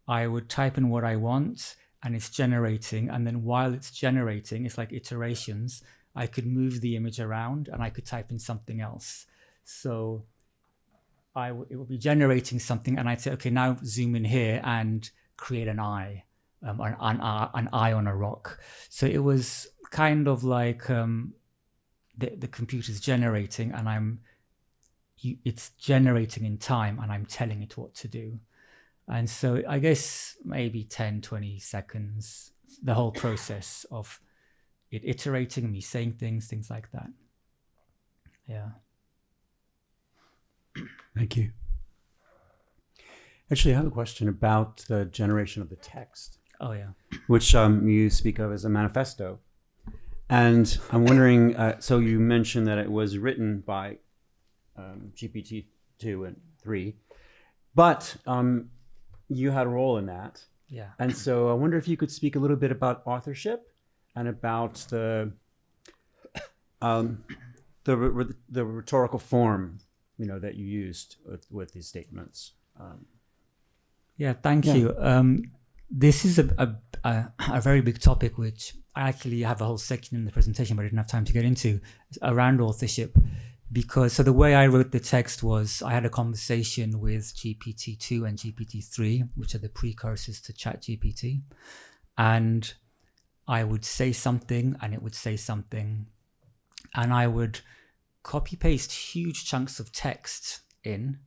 I would type in what I want, and it's generating. And then while it's generating, it's like iterations. I could move the image around, and I could type in something else. So it would be generating something, and I'd say, okay, now zoom in here and create an eye, an eye on a rock. So it was kind of like the computer's generating, and it's generating in time, and I'm telling it what to do. And so I guess maybe 10, 20 seconds, the whole process of it iterating, me saying things like that. Yeah. Thank you. Actually, I have a question about the generation of the text. Oh, yeah. Which you speak of as a manifesto. And I'm wondering, so you mentioned that it was written by GPT-2 and 3, but you had a role in that. Yeah. And so I wonder if you could speak a little bit about authorship and about the rhetorical form, that you used with these statements. Yeah, thank you. This is a very big topic, which I actually have a whole section in the presentation, but I didn't have time to get into, around authorship. because the way I wrote the text was I had a conversation with GPT-2 and GPT-3, which are the precursors to ChatGPT, and I would say something and it would say something, and I would copy paste huge chunks of text in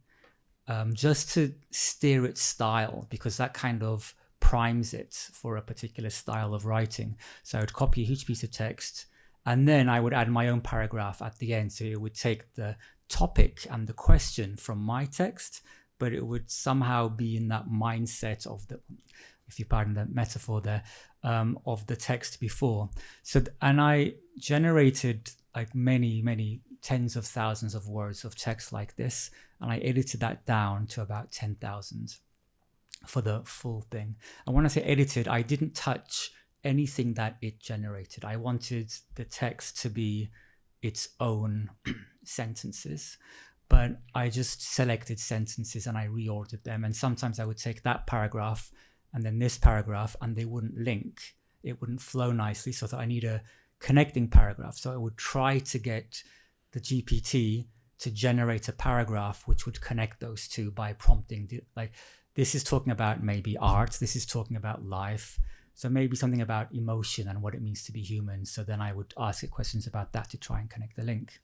just to steer its style, because that kind of primes it for a particular style of writing. So I would copy a huge piece of text, and then I would add my own paragraph at the end. So it would take the topic and the question from my text, but it would somehow be in that mindset of the, if you pardon the metaphor there, of the text before. So, and I generated like many tens of thousands of words of text like this, and I edited that down to about 10,000 for the full thing. And when I say edited, I didn't touch anything that it generated. I wanted the text to be its own sentences, but I just selected sentences and I reordered them. And sometimes I would take that paragraph and then this paragraph, and they wouldn't link. It wouldn't flow nicely. So I need a connecting paragraph. So I would try to get the GPT to generate a paragraph which would connect those two by prompting, like, this is talking about maybe art, this is talking about life, so maybe something about emotion and what it means to be human. So then I would ask it questions about that to try and connect the link.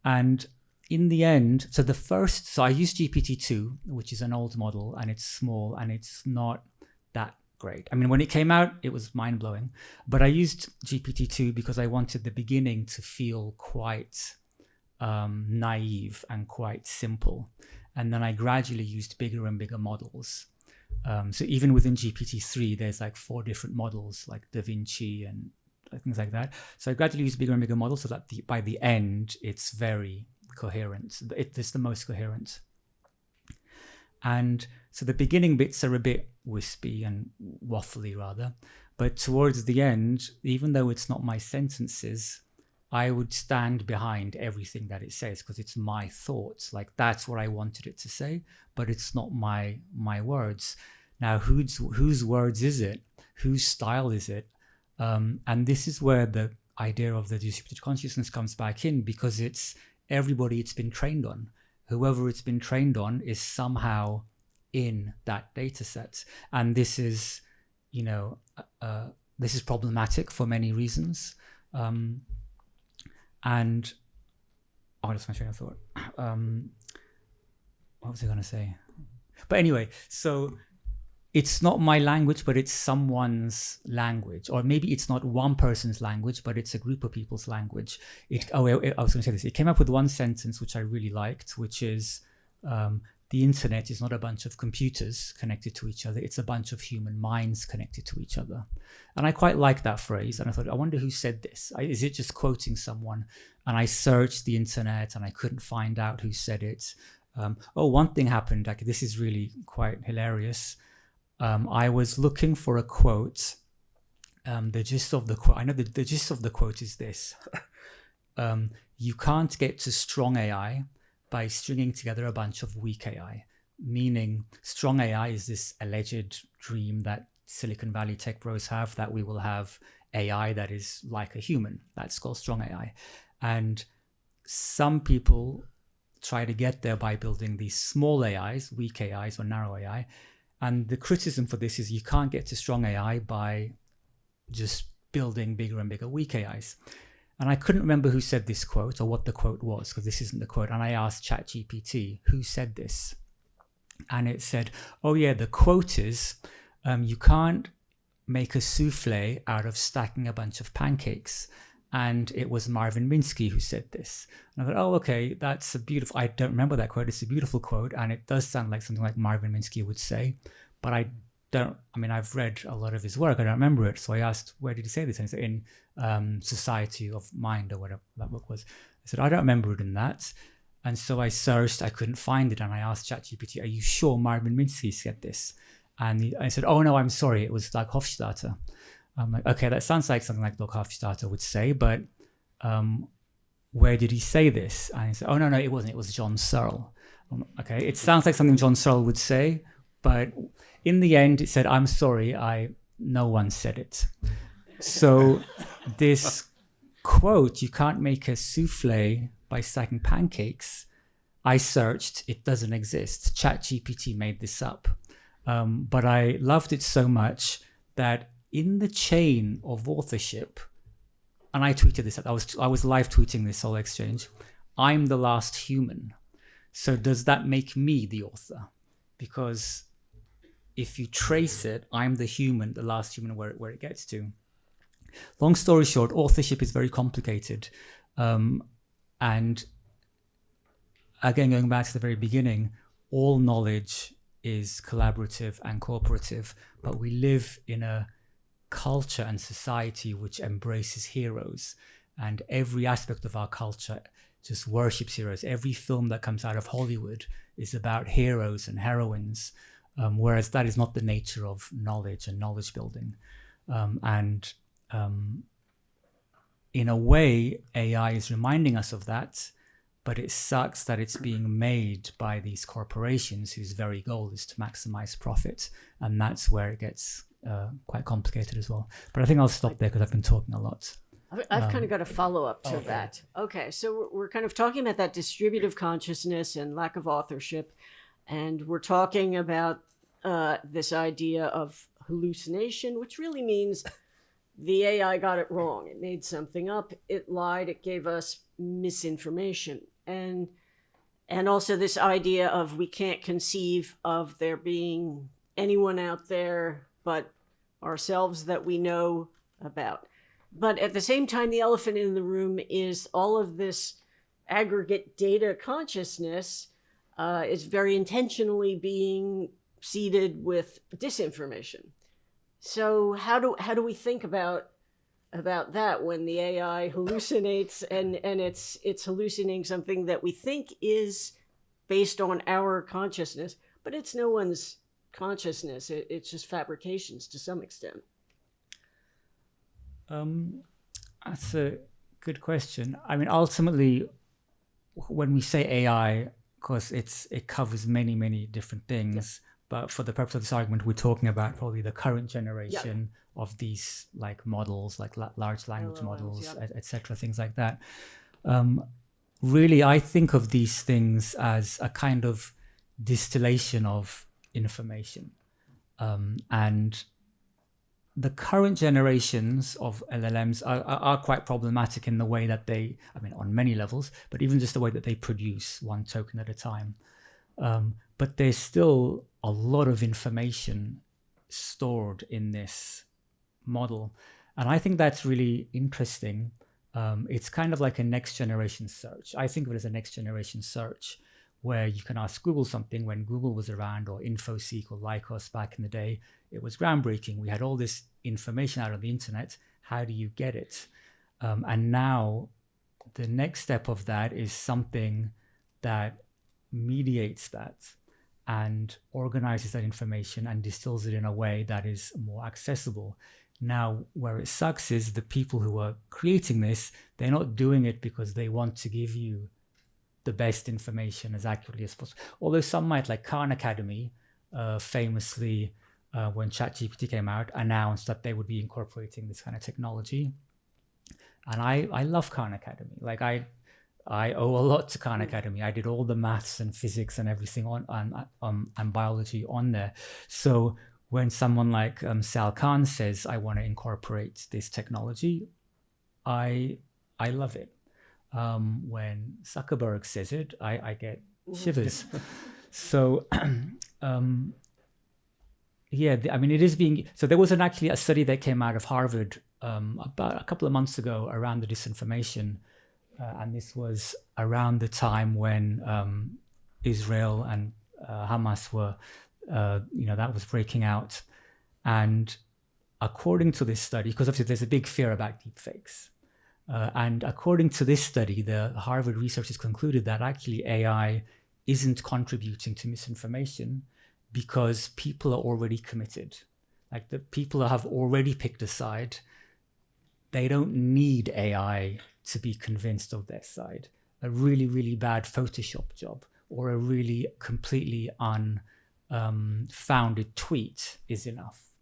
And in the end, so I used GPT-2, which is an old model, and it's small and it's not that great. I mean, when it came out, it was mind-blowing, but I used GPT-2 because I wanted the beginning to feel quite naive and quite simple. And then I gradually used bigger and bigger models. So even within GPT-3, there's like 4 different models, like Da Vinci and things like that. So I gradually used bigger and bigger models so that by the end, it's very coherent. It's the most coherent. And so the beginning bits are a bit wispy and waffly rather. But towards the end, even though it's not my sentences, I would stand behind everything that it says because it's my thoughts. Like, that's what I wanted it to say, but it's not my words. Now, whose words is it? Whose style is it? And this is where the idea of the distributed consciousness comes back in, because it's everybody it's been trained on. Whoever it's been trained on is somehow in that data set. And this is, this is problematic for many reasons. And I lost my train of thought. What was I going to say? But anyway, so it's not my language, but it's someone's language. Or maybe it's not one person's language, but it's a group of people's language. I was going to say this. It came up with one sentence which I really liked, which is, the internet is not a bunch of computers connected to each other. It's a bunch of human minds connected to each other. And I quite like that phrase. And I thought, I wonder who said this. Is it just quoting someone? And I searched the internet and I couldn't find out who said it. One thing happened. Like, this is really quite hilarious. I was looking for a quote. The gist of the quote, I know the gist of the quote is this. You can't get to strong AI by stringing together a bunch of weak AI, meaning strong AI is this alleged dream that Silicon Valley tech bros have, that we will have AI that is like a human. That's called strong AI. And some people try to get there by building these small AIs, weak AIs or narrow AI. And the criticism for this is you can't get to strong AI by just building bigger and bigger weak AIs. And I couldn't remember who said this quote or what the quote was, because this isn't the quote. And I asked ChatGPT, who said this? And it said, oh yeah, the quote is, you can't make a souffle out of stacking a bunch of pancakes. And it was Marvin Minsky who said this. And I thought, oh, okay, that's a beautiful, I don't remember that quote. It's a beautiful quote. And it does sound like something like Marvin Minsky would say, but I've read a lot of his work. I don't remember it. So I asked, where did he say this? And he said, in Society of Mind or whatever that book was. I said, I don't remember it in that. And so I searched, I couldn't find it. And I asked ChatGPT, are you sure Marvin Minsky said this? And I said, oh no, I'm sorry. It was Doug Hofstadter. I'm like, okay, that sounds like something like Doug Hofstadter would say, but where did he say this? And he said, oh no, it wasn't. It was John Searle. Okay, it sounds like something John Searle would say, but in the end, it said, I'm sorry, no one said it. So this quote, you can't make a souffle by stacking pancakes. I searched, it doesn't exist. ChatGPT made this up. But I loved it so much that in the chain of authorship, and I tweeted this, I was live tweeting this whole exchange, I'm the last human. So does that make me the author? Because if you trace it, I'm the human, the last human where it gets to. Long story short, authorship is very complicated. And again, going back to the very beginning, all knowledge is collaborative and cooperative, but we live in a culture and society which embraces heroes, and every aspect of our culture just worships heroes. Every film that comes out of Hollywood is about heroes and heroines, whereas that is not the nature of knowledge and knowledge building. In a way, AI is reminding us of that, but it sucks that it's being made by these corporations whose very goal is to maximize profit. And that's where it gets quite complicated as well. But I think I'll stop there because I've been talking a lot. I've kind of got a follow-up to that. Okay, so we're kind of talking about that distributive consciousness and lack of authorship. And we're talking about this idea of hallucination, which really means the AI got it wrong. It made something up. It lied. It gave us misinformation. And also this idea of we can't conceive of there being anyone out there but ourselves that we know about. But at the same time, the elephant in the room is all of this aggregate data consciousness is very intentionally being seeded with disinformation. So how do we think about that when the AI hallucinates and it's hallucinating something that we think is based on our consciousness, but it's no one's consciousness. It's just fabrications to some extent. That's a good question. I mean, ultimately, when we say AI, of course, it covers many different things. Yeah. But for the purpose of this argument, we're talking about probably the current generation of these like models, like large language models, etc., things like that. Really, I think of these things as a kind of distillation of information. And the current generations of LLMs are quite problematic in the way that they, I mean, on many levels, but even just the way that they produce one token at a time. But there's still a lot of information stored in this model. And I think that's really interesting. It's kind of like a next generation search. I think of it as a next generation search where you can ask Google something. When Google was around, or InfoSeek or Lycos back in the day, it was groundbreaking. We had all this information out on the internet. How do you get it? And now the next step of that is something that mediates that and organizes that information and distills it in a way that is more accessible. Now, where it sucks is the people who are creating this, they're not doing it because they want to give you the best information as accurately as possible. Although some might, like Khan Academy, famously, when ChatGPT came out, announced that they would be incorporating this kind of technology. And I love Khan Academy. Like I owe a lot to Khan Academy. I did all the maths and physics and everything and biology on there. So when someone like Sal Khan says, I want to incorporate this technology, I love it. When Zuckerberg says it, I get shivers. So, yeah, I mean, it is being, so there was actually a study that came out of Harvard about a couple of months ago around the disinformation. And this was around the time when Israel and Hamas were, that was breaking out. And according to this study, because obviously there's a big fear about deepfakes. And according to this study, the Harvard researchers concluded that actually AI isn't contributing to misinformation because people are already committed. Like the people have already picked a side. They don't need AI to be convinced of their side. A really, really bad Photoshop job or a really completely unfounded tweet is enough.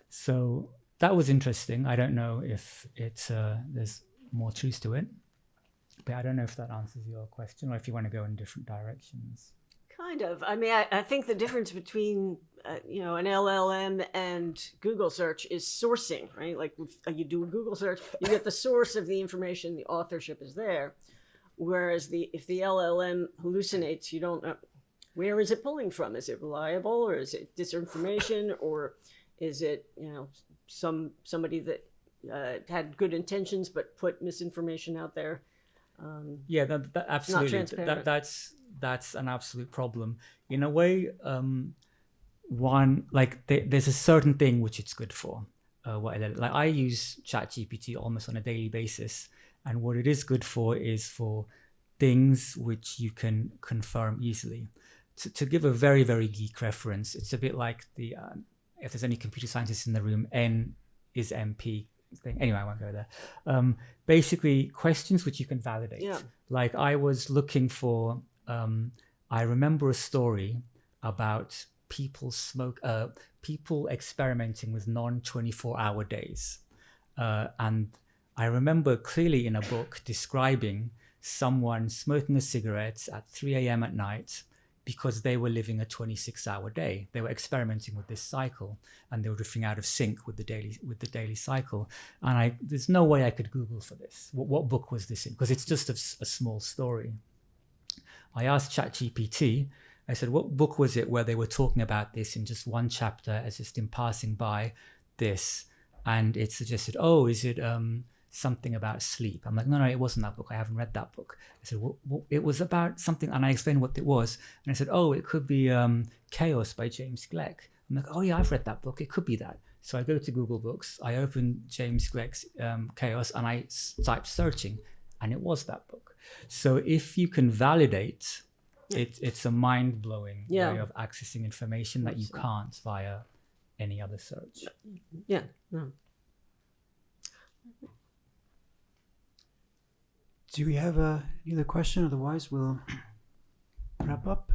So that was interesting. I don't know if it's there's more truth to it. But I don't know if that answers your question or if you want to go in different directions. Kind of. I mean, I think the difference between, an LLM and Google search is sourcing, right? Like you do a Google search, you get the source of the information, the authorship is there. Whereas if the LLM hallucinates, you don't know, where is it pulling from? Is it reliable, or is it disinformation, or is it, somebody that had good intentions but put misinformation out there? Yeah, that absolutely. transparent. That's an absolute problem. In a way, there's a certain thing which it's good for. Like I use ChatGPT almost on a daily basis, and what it is good for is for things which you can confirm easily. To give a very, very geek reference, it's a bit like if there's any computer scientists in the room, N is MP thing. Anyway, I won't go there. Basically, questions which you can validate. Yeah. Like I was looking for, I remember a story about people experimenting with non-24-hour days. And I remember clearly in a book describing someone smoking a cigarette at 3 a.m. at night because they were living a 26-hour day. They were experimenting with this cycle, and they were drifting out of sync with the daily cycle. And there's no way I could Google for this. What book was this in? Because it's just a small story. I asked ChatGPT. I said, what book was it where they were talking about this in just one chapter, as just in passing by this? And it suggested, oh, is it something about sleep? I'm like, no, it wasn't that book. I haven't read that book. I said, well, it was about something, and I explained what it was. And I said, oh, it could be Chaos by James Gleick. I'm like, oh yeah, I've read that book. It could be that. So I go to Google Books, I open James Gleick's Chaos, and I type searching, and it was that book. So if you can validate, it's a mind-blowing way of accessing information that you can't via any other search. Yeah. No. Do we have any other question? Otherwise, we'll wrap up.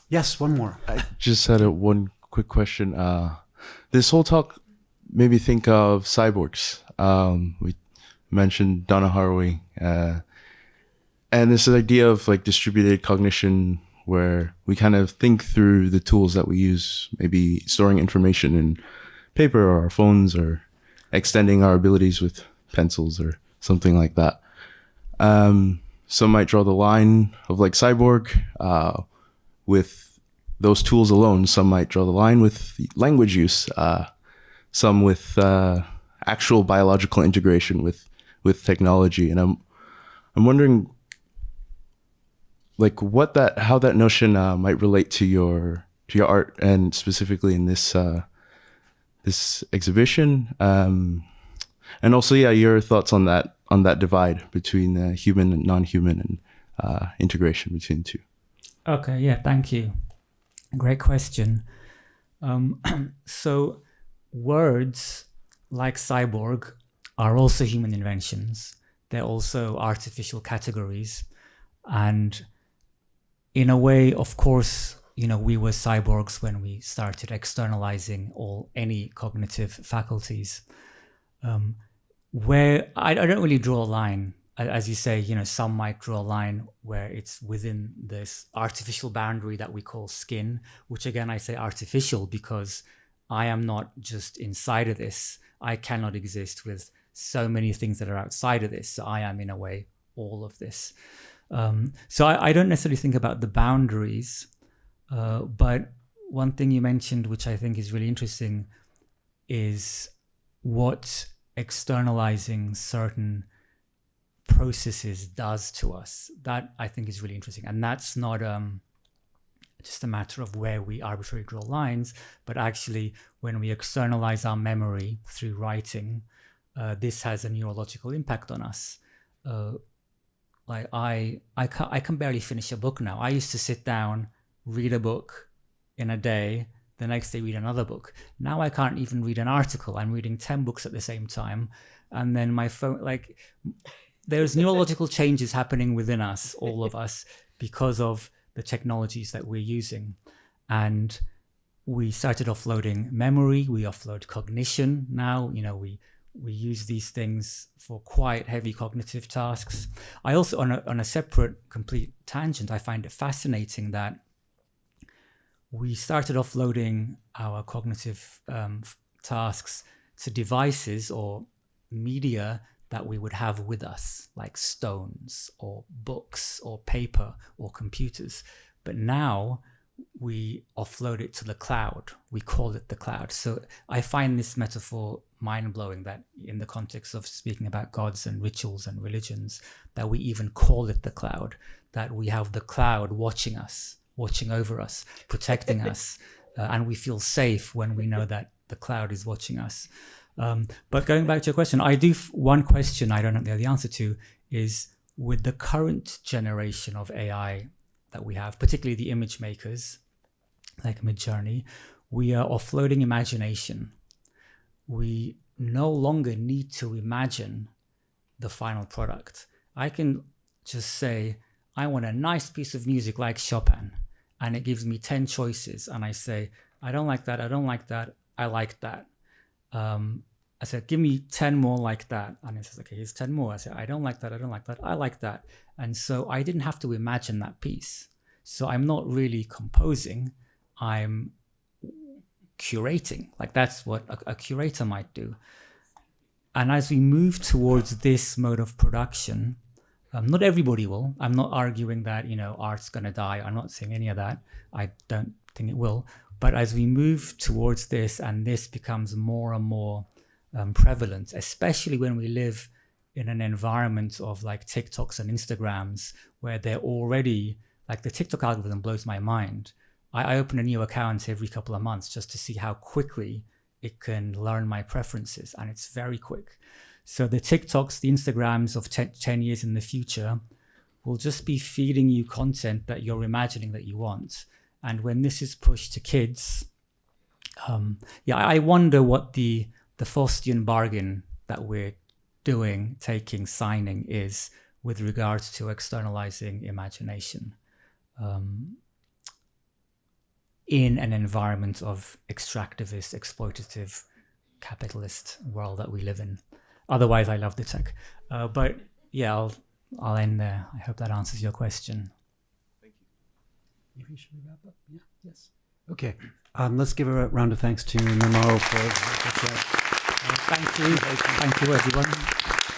Yes, one more. I just had one quick question. This whole talk made me think of cyborgs. We mentioned Donna Haraway, and this idea of like distributed cognition, where we kind of think through the tools that we use, maybe storing information in paper or our phones, or extending our abilities with pencils or something like that. Some might draw the line of like cyborg with those tools alone. Some might draw the line with language use. Some with actual biological integration with technology. And I'm wondering, like, how that notion might relate to your art, and specifically in this exhibition. And also, your thoughts on that divide between human and non-human, and integration between the two. Okay, yeah, thank you. Great question. So words like cyborg are also human inventions. They're also artificial categories. And in a way, of course, we were cyborgs when we started externalizing any cognitive faculties. Where I don't really draw a line. As you say, some might draw a line where it's within this artificial boundary that we call skin, which again, I say artificial because I am not just inside of this. I cannot exist with so many things that are outside of this. So I am, in a way, all of this. So I don't necessarily think about the boundaries, but one thing you mentioned, which I think is really interesting, is what externalizing certain processes does to us. That I think is really interesting. And that's not just a matter of where we arbitrarily draw lines, but actually when we externalize our memory through writing, this has a neurological impact on us. Like I can barely finish a book now. I used to sit down, read a book in a day, the next day read another book. Now I can't even read an article. I'm reading 10 books at the same time. And then my phone, there's neurological changes happening within us, all of us, because of the technologies that we're using. And we started offloading memory, we offload cognition now, We use these things for quite heavy cognitive tasks. I also, on a separate, complete tangent, I find it fascinating that we started offloading our cognitive tasks to devices or media that we would have with us, like stones or books or paper or computers. But now we offload it to the cloud. We call it the cloud. So I find this metaphor mind-blowing, that in the context of speaking about gods and rituals and religions, that we even call it the cloud, that we have the cloud watching us, watching over us, protecting us, and we feel safe when we know that the cloud is watching us. But going back to your question, one question I don't know the answer to is, with the current generation of AI that we have, particularly the image makers like Midjourney, we are offloading imagination. We no longer need to imagine the final product. I can just say, I want a nice piece of music like Chopin, and it gives me 10 choices, and I say, I don't like that, I don't like that, I like that. I said, give me 10 more like that. And it says, okay, here's 10 more. I said, I don't like that, I don't like that, I like that. And so I didn't have to imagine that piece. So I'm not really composing, I'm curating. Like, that's what a curator might do. And as we move towards this mode of production, not everybody will. I'm not arguing that, art's going to die. I'm not saying any of that. I don't think it will. But as we move towards this, and this becomes more and more prevalent, especially when we live in an environment of like TikToks and Instagrams, where they're already, like, the TikTok algorithm blows my mind. I open a new account every couple of months just to see how quickly it can learn my preferences, and it's very quick. So the TikToks, the Instagrams of 10 years in the future will just be feeding you content that you're imagining that you want. And when this is pushed to kids, I wonder what the Faustian bargain that we're doing, signing is with regards to externalizing imagination in an environment of extractivist, exploitative, capitalist world that we live in. Otherwise, I love the tech. But yeah, I'll end there. I hope that answers your question. Thank you. Maybe should we wrap up? Yeah. Yes. Okay. Let's give a round of thanks to Memo for Thank you. Thank you, everyone.